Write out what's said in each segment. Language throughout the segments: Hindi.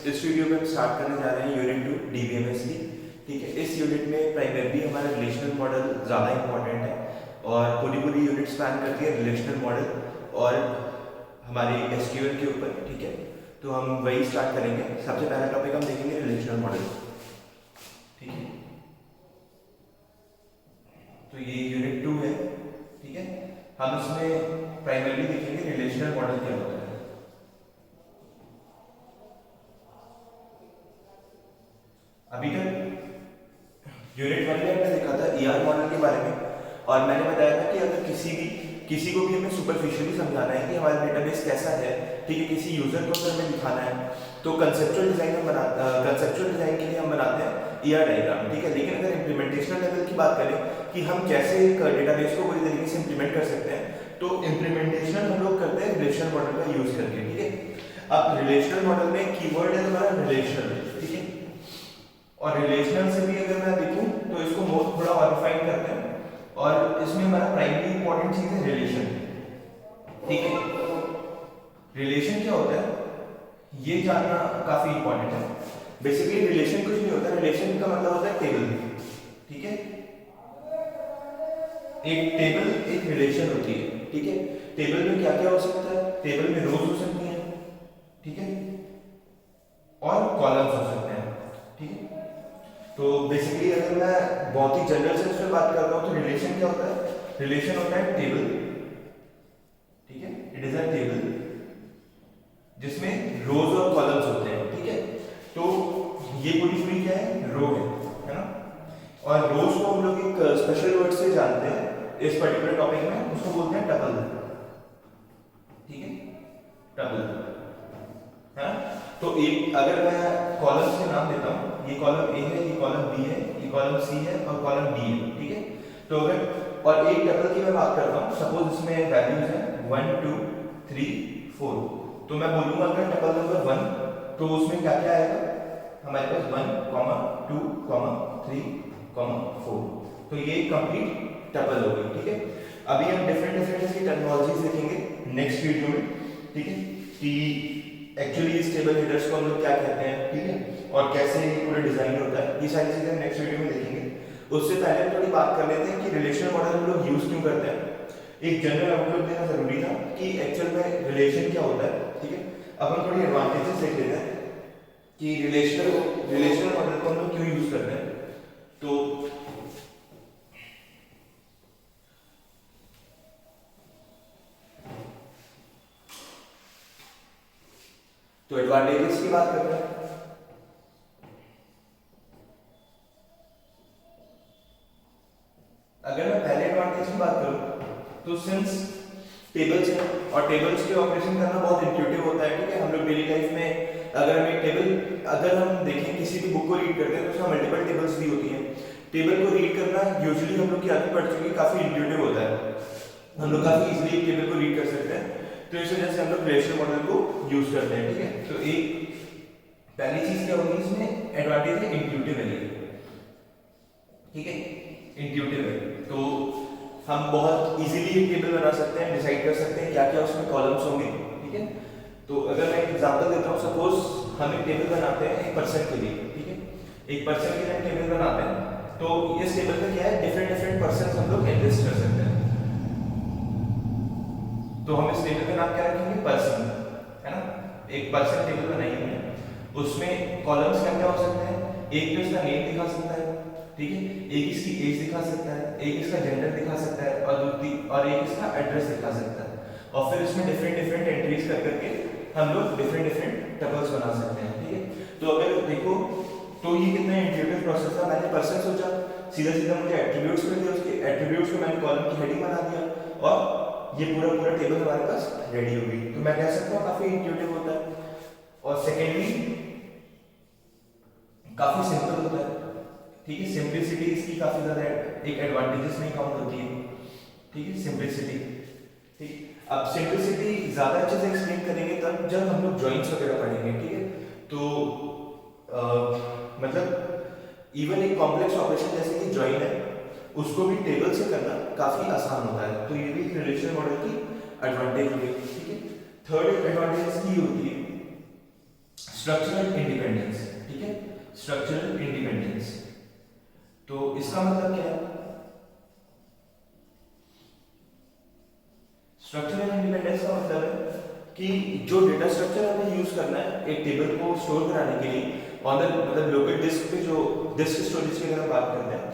इस वीडियो में हम स्टार्ट करने जा रहे हैं यूनिट 2 डीबीएमएस की। ठीक है, इस यूनिट में प्राइमरली हमारा रिलेशनल मॉडल ज़्यादा इंपॉर्टेंट है और पूरी यूनिट स्पैन करती है रिलेशनल मॉडल और हमारे एसक्यूएल के ऊपर। ठीक है, तो हम वही स्टार्ट करेंगे। सबसे पहला टॉपिक हम देखेंगे रिलेशनल मॉडल। ठीक है, तो ये यूनिट 2 है। ठीक है, हम इसमें प्राइमरली देखेंगे रिलेशनल मॉडल क्या होता है। अभी तक यूनिट 1 में हमने देखा था ईआर मॉडल के बारे में और मैंने बताया था कि अगर किसी को भी हमें सुपरफिशियली समझाना है कि हमारा डेटाबेस कैसा है, ठीक है, किसी यूजर को हमें दिखाना है तो कंसेप्चुअल डिजाइन के लिए हम बनाते हैं ईआर डायग्राम। ठीक है, लेकिन अगर इम्प्लीमेंटेशन लेवल की बात करें कि हम कैसे एक डेटाबेस को पूरी तरीके से इंप्लीमेंट कर सकते हैं, तो इम्प्लीमेंटेशन हम लोग करते हैं रिलेशनल मॉडल का यूज करके। ठीक है, अब रिलेशनल मॉडल में कीवर्ड है हमारा रिलेशनल। ठीक है, और रिलेशनल से भी अगर मैं देखूं तो इसको मोस्ट थोड़ा और रिफाइन करते हैं और इसमें हमारा प्राइमरी इंपॉर्टेंट चीज है रिलेशन। ठीक है, रिलेशन क्या होता है ये जानना काफी इंपॉर्टेंट है। बेसिकली रिलेशन कुछ नहीं होता, रिलेशन का मतलब होता है टेबल। ठीक है, एक टेबल एक रिलेशन होती है। ठीक है, टेबल में क्या क्या हो सकता है, टेबल में रोज हो सकती हैं, ठीक है, और कॉलम्स हो सकते हैं। ठीक है, तो बेसिकली अगर मैं बहुत ही जनरल सेंस में बात कर रहा हूं तो रिलेशन क्या होता है, रिलेशन होता है टेबल। ठीक है, इट इज अ टेबल जिसमें रोज और कॉलम्स होते हैं। ठीक है, तो ये पूरी क्या है, रो है ना, और रोज को हम लोग एक स्पेशल वर्ड से जानते हैं इस पर्टिकुलर टॉपिक में, उसको बोलते हैं टपल। ठीक है, टपल है। तो एक अगर मैं कॉलम्स के नाम देता हूं, ये कॉलम ए है, ये कॉलम बी है, ये कॉलम सी है और कॉलम डी है। ठीक है, तो अगर और एक टपल की मैं बात करता हूं, सपोज इसमें वैल्यूज हैं 1 2 3 4, तो मैं बोलूंगा अगर टपल नंबर 1 तो उसमें क्या क्या आएगा, हमारे पास 1 2 3 4, तो ये कंप्लीट टपल हो गई। ठीक है, अभी हम डिफरेंट इसकी टर्मिनोलॉजीज देखेंगे नेक्स्ट वीडियो में। ठीक है, कि एक्चुअली इस टेबल हेडर्स को हम लोग क्या कहते हैं, ठीक है, और कैसे पूरा डिजाइन होता है, ये सारी चीजें हम नेक्स्ट वीडियो में देखेंगे। उससे पहले थोड़ी बात कर लेते हैं कि रिलेशनल मॉडल हम लोग यूज क्यों करते हैं। एक जनरल आउटलुक देना जरूरी था कि एक्चुअल में रिलेशन क्या होता है। ठीक है, अब हम थोड़ी एडवांटेजेस देख लेते हैं कि रिलेशनल मॉडल को हम लोग क्यों यूज करते हैं। तो एडवांटेजेस की बात करते हैं। अगर मैं पहले एडवांटेज की बात करूं तो सिंस टेबल्स है और टेबल्स के ऑपरेशन करना बहुत इंट्यूटिव होता है। ठीक है, हम लोग डेली लाइफ में अगर हम एक टेबल अगर हम देखें किसी भी बुक को रीड करते हैं तो उसमें मल्टीपल टेबल्स भी होती हैं। टेबल को रीड करना यूजुअली हम लोग की आदत पड़ चुकी है, काफी इंट्यूटिव होता है, हम लोग काफी इजीली एक टेबल को रीड कर सकते हैं, तो इस वजह से हम लोग रिलेशनल मॉडल को यूज करते हैं। ठीक है, तो एक पहली चीज क्या होगी इसमें एडवांटेज है इंट्यूटिव है। ठीक है, इंट्यूटिव है तो हम बहुत इजीली एक टेबल बना सकते हैं, डिसाइड कर सकते हैं क्या क्या उसमें कॉलम्स होंगे। ठीक है, तो अगर मैं एक एग्जांपल देता हूं, सपोज हम एक टेबल बनाते हैं एक पर्सन के लिए। ठीक है, एक पर्सन के लिए टेबल बनाते हैं, तो इस टेबल में क्या है, डिफरेंट पर्सन हम लोग एडजस्ट कर सकते हैं। तो हम इस टेबल का नाम क्या रखेंगे, पर्सन, है ना, एक पर्सन टेबल बनाई हमने, उसमें कॉलम्स क्या क्या हो सकते हैं, एक तो इसका नेम दिखा सकता है, ठीक है, एक इसकी एज दिखा सकता है, एक इसका जेंडर दिखा सकता है और एक इसका एड्रेस दिखा सकता है, और फिर इसमें डिफरेंट एंट्रीज कर करके हम लोग डिफरेंट टपल्स बना सकते हैं। ठीक है, तो अगर देखो तो ये कितना इंट्यूटिव प्रोसेस था। मैंने पर्सन सोचा, सीधा मुझे एट्रीब्यूट्स मिल गए, उसके एट्रीब्यूट्स को मैंने कॉलम की हेडिंग बना दिया और ये पूरा टेबल हमारे पास रेडी हो गई। तो मैं कह सकता हूँ काफी इंट्यूटिव होता है और सेकेंडली काफी सिंपल होता है। ठीक है, सिंपलिसिटी इसकी काफी ज्यादा एक एडवांटेजेस में काउंट होती है। ठीक है, सिंपलिसिटी। ठीक, अब सिंपलिसिटी ज्यादा अच्छे से एक्सप्लेन करेंगे तब जब हम लोग जॉइंट्स वगैरह पढ़ेंगे। ठीक है, तो मतलब इवन एक कॉम्प्लेक्स ऑपरेशन जैसे कि जॉइन है उसको भी टेबल से करना काफी आसान होता है, तो ये भी रिलेशनल मॉडल की एडवांटेज होगी। ठीक है, थर्ड एडवांटेज की होती है स्ट्रक्चरल इंडिपेंडेंस, ठीक है, स्ट्रक्चरल इंडिपेंडेंस। तो इसका मतलब क्या है? स्ट्रक्चरल इंडिपेंडेंस का मतलब है कि जो डेटा स्ट्रक्चर हमें यूज करना है एक टेबल को स्टोर कराने के लिए ऑन द मतलब लोकल डिस्क पे, जो डिस्क स्टोरेज की अगर हम बात करते हैं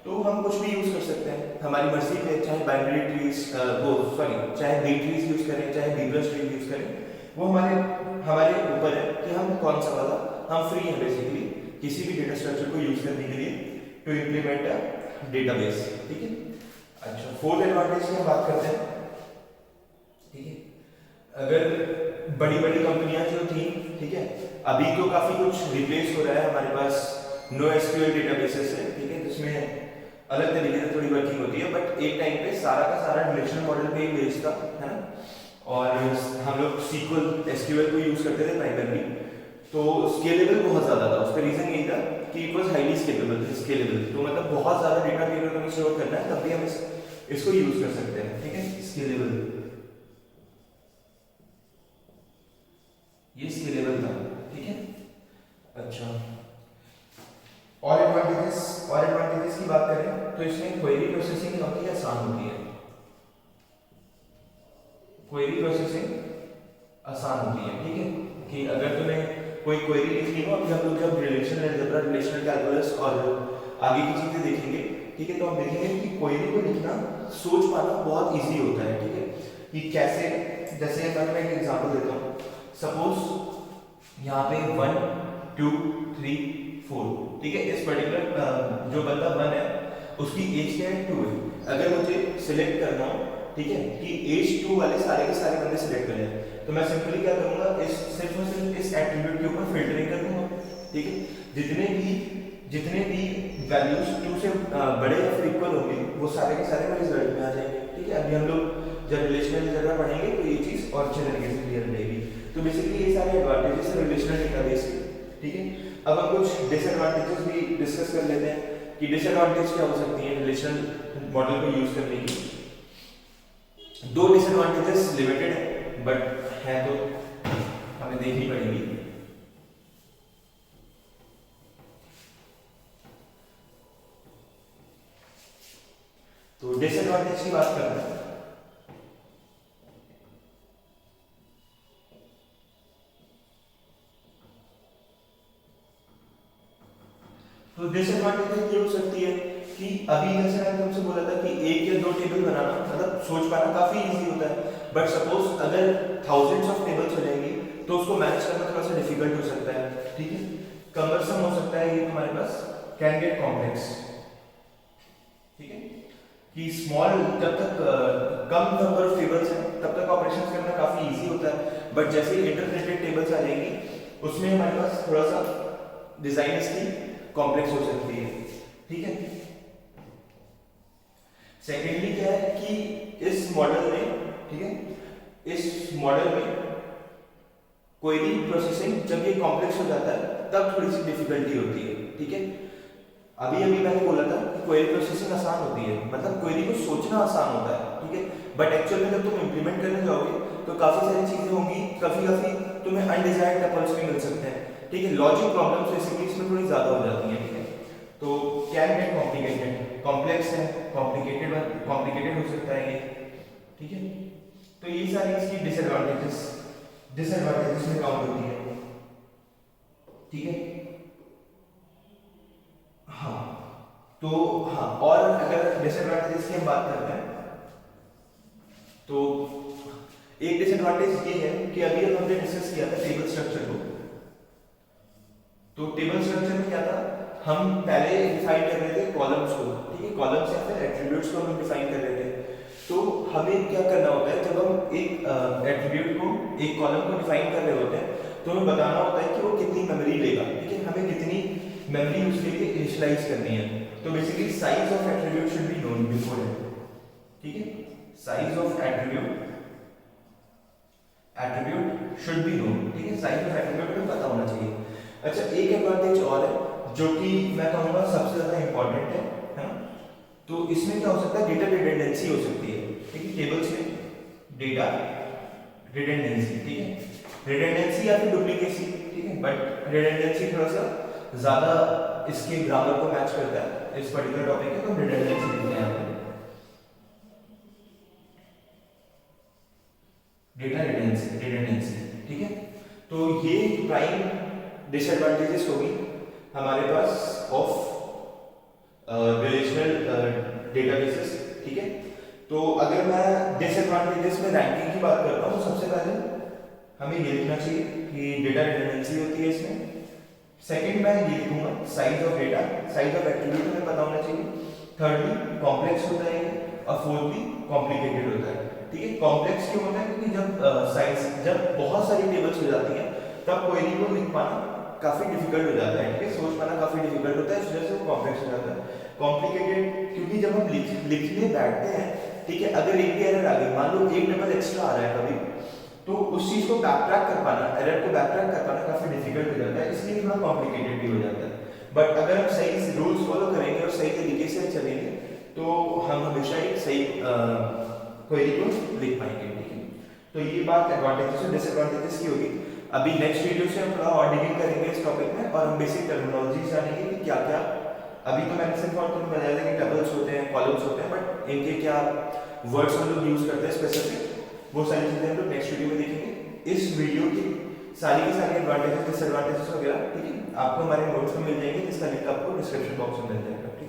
तो हम कुछ भी यूज कर सकते हैं हमारी मर्जी पे, चाहे बाइनरी ट्रीज चाहे बी ट्रीज यूज करें, चाहे बीब्रश ट्री यूज करें, वो हमारे ऊपर है कि हम कौन सा वाला, हम फ्री है बेसिकली किसी भी डेटा स्ट्रक्चर को यूज करने के लिए टू इम्प्लीमेंट अ डेटाबेस, ठीक है। अच्छा, फोर्थ एडवांटेज की हम बात करते हैं, ठीक है। अगर बड़ी बड़ी कंपनियां जो थी, ठीक है, अभी तो काफी कुछ रिप्लेस हो रहा है हमारे पास नो एसक्यूएल डेटाबेसेस है, ठीक है, जिसमें अलग तरीके से थोड़ी वर्किंग होती है, बट एक टाइम पे सारा का सारा रिलेशनल मॉडल पे ही बेस्ड था, है ना, और हम लोग SQL एसक्यूएल को यूज करते थे प्राइमरली, तो स्केलेबल बहुत ज्यादा था। उसका रीजन यही था कि इट वाज हाईली स्केलेबल, तो मतलब बहुत ज्यादा डेटा भी अगर हमें स्टोर करना है तब भी हम इसको यूज कर सकते हैं, ठीक है, स्केलेबल, ये स्केलेबल था, ठीक है। अच्छा, और एडवांटेजेस की बात करें तो इसमें क्वेरी प्रोसेसिंग काफी आसान होती है, क्वेरी प्रोसेसिंग आसान होती है, ठीक है, कि अगर तुम्हें कोई क्वेरी लिखनी हो, अभी हम लोग जब रिलेशनल अलजेब्रा, रिलेशनल कैलकुलस और आगे की चीजें देखेंगे, ठीक है, तो हम देखेंगे कि क्वेरी को लिखना, सोच पाना बहुत इजी होता है, ठीक है, कि कैसे, जैसे अगर मैं एक एग्जांपल देता हूँ, सपोज यहाँ पे 1 2 3 4, ठीक है, इस पर्टिकुलर जो बंदा 1 है उसकी एज क्या है, 2 है। अगर मुझे सिलेक्ट करना हो, ठीक है, कि एज 2 वाले सारे के सारे बंदे सिलेक्ट करने हैं, तो मैं सिंपली क्या करूंगा, सिर्फ और सिर्फ इस एट्रीब्यूट के ऊपर फिल्टरिंग कर दूंगा, ठीक है, जितने भी वैल्यूज 2 से बड़े या फिर इक्वल होंगे वो सारे के सारे मेरे रिजल्ट में आ जाएंगे, ठीक है। अभी हम लोग जब रिलेशनल अलजेब्रा पढ़ेंगे तो ये चीज और अच्छे तरीके से क्लियर हो जाएगी। तो बेसिकली ये सारे एडवांटेजेस है रिलेशनल डेटाबेस के, ठीक है। अब हम कुछ डिसएडवांटेजेस भी डिस्कस कर लेते हैं कि डिसएडवांटेज क्या हो सकती है रिलेशनल मॉडल को यूज करने की। 2 डिसएडवांटेजेस लिमिटेड है बट है तो हमें देखनी पड़ेगी। तो डिसएडवांटेज की बात करते हैं, तो डिसएडवांटेज ये हो सकती है कि अभी जैसे मैंने तुमसे बोला था कि 1 या 2 टेबल बनाना मतलब सोच पाना काफी इजी होता है, बट सपोज अगर थाउजेंड्स ऑफ टेबल्स हो जाएंगी तो उसको मैनेज करना थोड़ा सा डिफिकल्ट हो सकता है, ठीक है, कमरसम हो सकता है, ये हमारे पास कैन गेट कॉम्प्लेक्स, ठीक है, कि स्मॉल जब तक कम नंबर ऑफ टेबल्स हैं तब तक ऑपरेशंस करना काफी इजी होता है, बट जैसे ही इंटरकनेक्टेड टेबल्स आ जाएंगी उसमें हमारे पास थोड़ा सा डिजाइन इसकी कॉम्प्लेक्स हो सकती है, ठीक है। सेकेंडली क्या है कि इस मॉडल में, ठीक है, इस मॉडल में क्वेरी प्रोसेसिंग जब ये कॉम्प्लेक्स हो जाता है तब थोड़ी सी डिफिकल्टी होती है, ठीक है। अभी मैंने बोला था कि क्वेरी प्रोसेसिंग आसान होती है, मतलब क्वेरी को सोचना आसान होता है, ठीक है, बट एक्चुअल में जब तुम इंप्लीमेंट करने जाओगे तो काफी सारी चीजें होंगी, काफी तुम्हें अनडिजायर्ड टपल्स भी मिल सकते हैं, ठीक है, लॉजिक प्रॉब्लम्स बेसिकली इसमें थोड़ी ज्यादा हो जाती हैं, ठीक है। तो कैन गेट कॉम्प्लिकेटेड, कॉम्प्लेक्स है, कॉम्प्लिकेटेड हो सकता है ये, ठीक है। तो ये सारी इसकी डिसएडवांटेजेस में काउंट होती है, ठीक है। हाँ, तो हाँ, और अगर डिसएडवांटेजेस की हम बात करते हैं तो एक डिसएडवांटेज ये है कि अभी हमने डिस्कस किया था टेबल स्ट्रक्चर को, तो टेबल स्ट्रक्चर में क्या था, हम पहले डिफाइन कर रहे थे कॉलम्स को, ठीक है, कॉलम्स या फिर एट्रीब्यूट्स को हम डिफाइन कर रहे थे। तो हमें क्या करना होता है, जब हम एक एट्रीब्यूट को, एक कॉलम को डिफाइन कर रहे होते हैं तो हमें बताना होता है कि वो कितनी मेमोरी लेगा, ठीक है, हमें कितनी मेमोरी उसके लिए इनिशियलाइज करनी है। तो basically size of attribute should be known before it, ठीक है, size of attribute should be known, ठीक है, साइज ऑफ एट्रीब्यूट हमें पता होना चाहिए। अच्छा, एक एडवांटेज और है जो कि मैं कहूंगा सबसे ज्यादा इंपॉर्टेंट है ना, तो इसमें क्या हो सकता है, डेटा रिडंडेंसी हो सकती है, ठीक है, टेबल्स में डेटा रिडंडेंसी, ठीक है, रिडंडेंसी या फिर डुप्लीकेसी, ठीक है, बट रिडंडेंसी थोड़ा सा ज्यादा इसके ग्रामर को मैच करता है इस पर्टिकुलर टॉपिक के, तो रिडंडेंसी लिखते हैं यहाँ पे, डेटा रिडंडेंसी, ठीक है। तो ये प्राइम डिसएडवांटेजेस होगी हमारे पास ऑफ रिलेशनल डेटाबेसेस, ठीक है। तो अगर मैं डिसएडवांटेजेस में रैंकिंग की बात करता हूँ, सबसे पहले हमें ये लिखना चाहिए कि डेटा रिडंडेंसी होती है इसमें। सेकंड मैं ये लिखूंगा size of data, size of attribute हमें पता होना चाहिए। थर्डली कॉम्प्लेक्स होता है, और फोर्थली कॉम्प्लिकेटेड होता है, ठीक है। कॉम्प्लेक्स क्यों होता है? क्योंकि जब बहुत सारी टेबल्स हो जाती हैं तब क्वेरी को लिख पाना काफी डिफिकल्ट हो जाता है, ठीक है, सोच पाना काफी डिफिकल्ट होता है, इस वजह से वो कॉम्प्लेक्स हो जाता है। कॉम्प्लिकेटेड क्योंकि जब हम लिखने बैठते हैं, ठीक है, अगर एक भी एरर आ गई, मान लो एक डबल एक्स्ट्रा आ रहा है कभी, तो उस चीज को बैकट्रैक कर पाना, एरर को बैकट्रैक कर पाना काफी डिफिकल्ट हो जाता है, इसलिए थोड़ा कॉम्प्लिकेटेड भी हो जाता है। बट अगर हम सही रूल्स फॉलो करेंगे और सही तरीके से चलेंगे तो हम हमेशा एक सही क्वेरी को लिख पाएंगे, ठीक है। तो ये बात एडवांटेजेस और डिसएडवांटेजेस की होगी। अभी नेक्स्ट वीडियो से हम थोड़ा और डिगिंग करेंगे इस टॉपिक में, और हम बेसिक टर्मिनोलॉजी जानेंगे कि क्या क्या, अभी तो मैंने सिर्फ और तुम्हें बताया था कि टेबल्स होते हैं, कॉलम्स होते हैं, बट इनके क्या वर्ड्स हम लोग यूज करते हैं स्पेसिफिक, वो सारी चीजें हम लोग नेक्स्ट वीडियो में देखेंगे। इस वीडियो की सारी की सारी एडवांटेजेस डिसएडवांटेजेस वगैरह, ठीक है, आपको हमारे नोट्स में मिल जाएंगे, जिसका लिंक आपको डिस्क्रिप्शन बॉक्स में मिल जाएगा, ठीक है।